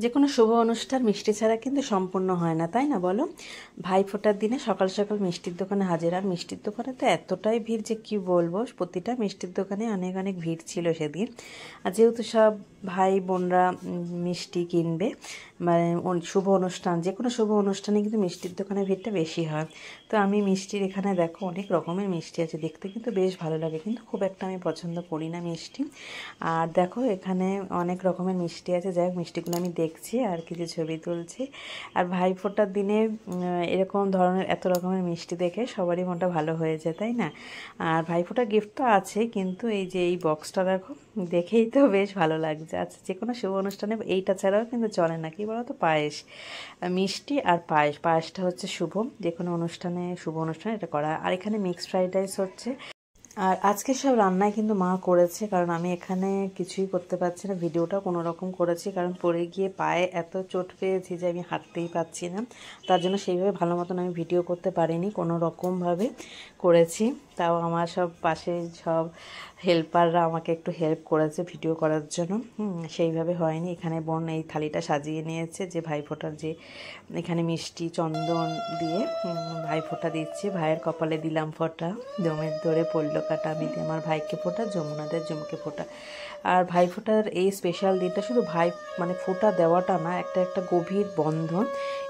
যে কোনো শুভ অনুষ্ঠান মিষ্টি ছাড়া কিন্তু সম্পূর্ণ হয় না, তাই না বলো? ভাইফোঁটার দিনে সকাল সকাল মিষ্টির দোকানে হাজির। আর মিষ্টির দোকানে তো এতটাই ভিড় যে কি বলবো, প্রতিটা মিষ্টির দোকানে অনেক অনেক ভিড় ছিল সেদিন। আর যেহেতু সব ভাই বোনরা মিষ্টি কিনবে, মানে শুভ অনুষ্ঠান, যে কোনো শুভ অনুষ্ঠানে কিন্তু মিষ্টির দোকানে ভিড়টা বেশি হয়। তো আমি মিষ্টির এখানে দেখো অনেক রকমের মিষ্টি আছে, দেখতে কিন্তু বেশ ভালো লাগে, কিন্তু খুব একটা আমি পছন্দ করি না মিষ্টি। আর দেখো এখানে অনেক রকমের মিষ্টি আছে, যাই হোক মিষ্টিগুলো আমি দেখছি আর কিছু ছবি তুলছি। আর ভাইফোঁটার দিনে এরকম ধরনের এত রকমের মিষ্টি দেখে সবারই মনটা ভালো হয়ে যায়, তাই না? আর ভাইফোঁটার গিফট তো আছে, কিন্তু এই যে এই বক্সটা দেখো, দেখেই তো বেশ ভালো লাগছে। আচ্ছা, যে কোনো শুভ অনুষ্ঠানে এইটা ছাড়াও কিন্তু চলে না, কি বলো তো, পায়েস, মিষ্টি আর পায়েস। পায়েসটা হচ্ছে শুভ, যে কোনো অনুষ্ঠানে, শুভ অনুষ্ঠানে এটা করা। আর এখানে মিক্সড ফ্রাইড রাইস হচ্ছে। আর আজকে সব রান্নাই কিন্তু মা করেছে, কারণ আমি এখানে কিছুই করতে পারছি না। ভিডিওটা কোনো রকম করেছি, কারণ পড়ে গিয়ে পায়ে এত চোট পেয়েছি যে আমি হাঁটতেই পারছি না। তার জন্য সেইভাবে ভালো মতন আমি ভিডিও করতে পারিনি, কোনো রকমভাবে করেছি। তাও আমার সব পাশে সব হেল্পাররা আমাকে একটু হেল্প করেছে ভিডিও করার জন্য। সেইভাবে হয়নি। এখানে বোন এই থালিটা সাজিয়ে নিয়েছে, যে ভাইফোঁটার যে এখানে মিষ্টি চন্দন দিয়ে ভাইফোঁটা দিচ্ছি। ভাইয়ের কপালে দিলাম ফোঁটা, জমের ধরে পড়লো কাটা, আমি আমার ভাইকে ফোঁটা, যমুনাদের জমকে ফোঁটা। আর ভাইফোঁটার এই স্পেশাল দিনটা শুধু ভাই মানে ফোঁটা দেওয়াটা না, একটা একটা গভীর বন্ধন,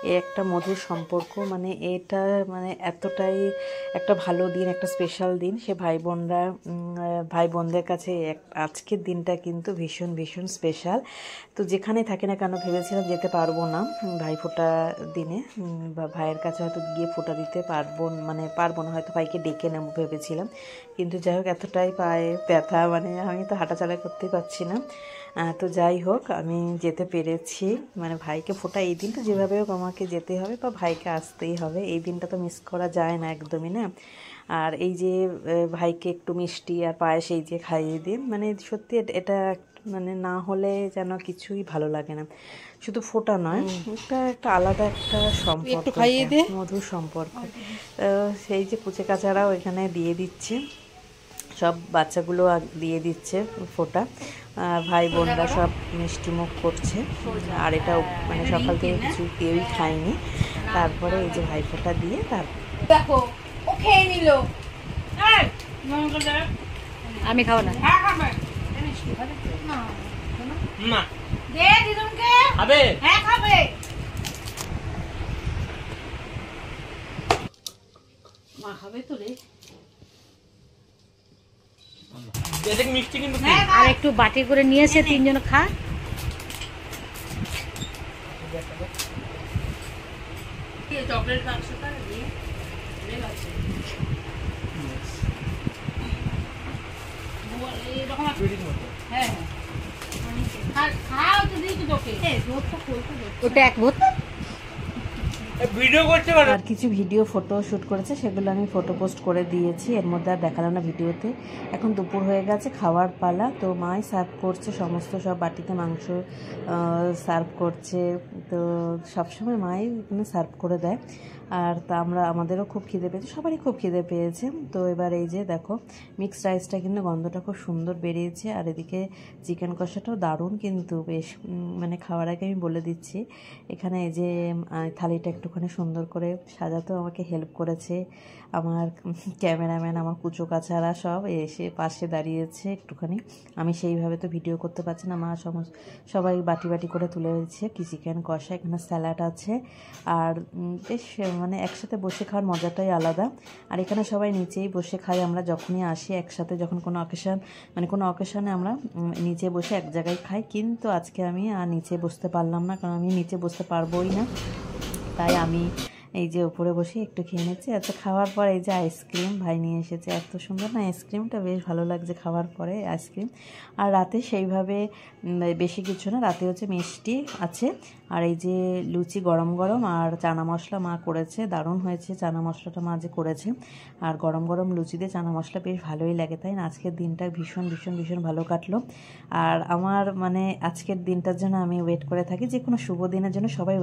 এ একটা মধুর সম্পর্ক, মানে এটা মানে এতটাই একটা ভালো দিন, একটা স্পেশাল দিন। সে ভাই বোনরা ভাই বোনদের কাছে আজকের দিনটা কিন্তু ভীষণ ভীষণ স্পেশাল। তো যেখানে থাকি না কেন, ভেবেছিলাম যেতে পারবো না ভাইফোঁটা দিনে, বা ভাইয়ের কাছে হয়তো গিয়ে ফোঁটা দিতে পারবো না, হয়তো ভাইকে ডেকে নেবো ভেবেছিলাম। কিন্তু যাই হোক, এতটাই পায়ে ব্যথা, মানে আমি তো হাঁটাচলা করতেই পারছি না। তো যাই হোক, আমি যেতে পেরেছি, মানে ভাইকে ফোঁটা এই দিন তো যেভাবে হোক আমাকে যেতে হবে, বা ভাইকে আসতেই হবে। এই দিনটা তো মিস করা যায় না একদমই না। আর এই যে ভাইকে একটু মিষ্টি আর পায়েস এই যে খাইয়ে দিই, মানে সত্যি এটা মানে না হলে যেন কিছুই ভালো লাগে না। শুধু ফোঁটা নয়, একটা একটা আলাদা একটা সম্পর্ক, মধুর সম্পর্ক। সেই যে কুচে কাচারাও এখানে দিয়ে দিচ্ছে, সব বাচ্চাগুলো দিয়ে দিচ্ছে ফোঁটা। ভাই বোনরা সব মিষ্টি মুখ করছে। আর এটা মানে সকাল থেকে কিছু কেউই খায়নি। তারপরে এই যে ভাই ফোঁটা দিয়ে দেখো ও খেয়ে নিল। আমি খাবো না। দে দিদুনকে। খাবে? হ্যাঁ খাবে। মা খাবে তো রে। মিষ্টি কিন্তু আর একটু বাটি করে নিয়ে এসে তিনজন খা। চকলেট বাক্সটা দিয়ে আছে। হ্যাঁ খাও তো দিই তোকে। ওটা এক ভোট ভিডিও করতে। আর কিছু ভিডিও ফটো শ্যুট করেছে, সেগুলো আমি ফটো পোস্ট করে দিয়েছি, এর মধ্যে আর দেখালাম না ভিডিওতে। এখন দুপুর হয়ে গেছে, খাওয়ার পালা। তো মাই সার্ভ করছে সমস্ত, সব বাটিতে মাংস সার্ভ করছে। তো সবসময় মাই এখানে সার্ভ করে দেয়। আর তা আমাদেরও খুব খিদে পেয়েছে, সবারই খুব খিদে পেয়েছে। তো এবার এই যে দেখো মিক্সড রাইসটা কিন্তু গন্ধটা খুব সুন্দর বেরিয়েছে। আর এদিকে চিকেন কষাটাও দারুণ, কিন্তু বেশ মানে খাওয়ার আগে আমি বলে দিচ্ছি, এখানে এই যে থালিটা একটুখানি সুন্দর করে সাজাতেও আমাকে হেল্প করেছে আমার ক্যামেরাম্যান, আমার কুচো কাচারা সব এসে পাশে দাঁড়িয়েছে একটুখানি। আমি সেইভাবে তো ভিডিও করতে পারছি না, মা সবাই বাটি বাটি করে তুলে দিচ্ছে কি চিকেন কষা। এখানে স্যালাড আছে। আর বেশ মানে একসাথে বসে খাওয়ার মজাটাই আলাদা। আর এখানে সবাই নিচেই বসে খাই, আমরা যখনই আসি একসাথে, যখন কোনো অকেশনে আমরা নিচে বসে এক জায়গায় খাই। কিন্তু আজকে আমি আর নিচে বসতে পারলাম না, কারণ আমি নিচে বসতে পারবোই না, তাই আমি এই যে উপরে বসে একটু খেয়ে নিচ্ছি। আচ্ছা, খাওয়ার পর এই যে আইসক্রিম ভাই নিয়ে এসেছে, এত সুন্দর না আইসক্রিমটা, বেশ ভালো লাগছে খাওয়ার পরে আইসক্রিম। আর রাতে সেইভাবে বেশি কিছু না, রাতে হচ্ছে মিষ্টি আছে। আর এই যে লুচি গরম গরম, আর চানা মশলা মা করেছে, দারুণ হয়েছে চানা মশলাটা মা যে করেছে। আর গরম গরম লুচি দিয়ে চানা মশলা বেশ ভালোই লাগে, তাই না? আজকের দিনটা ভীষণ ভীষণ ভীষণ ভালো কাটলো। আর আমার মানে আজকের দিনটার জন্য আমি ওয়েট করে থাকি, যে কোনো শুভ দিনের জন্য সবাই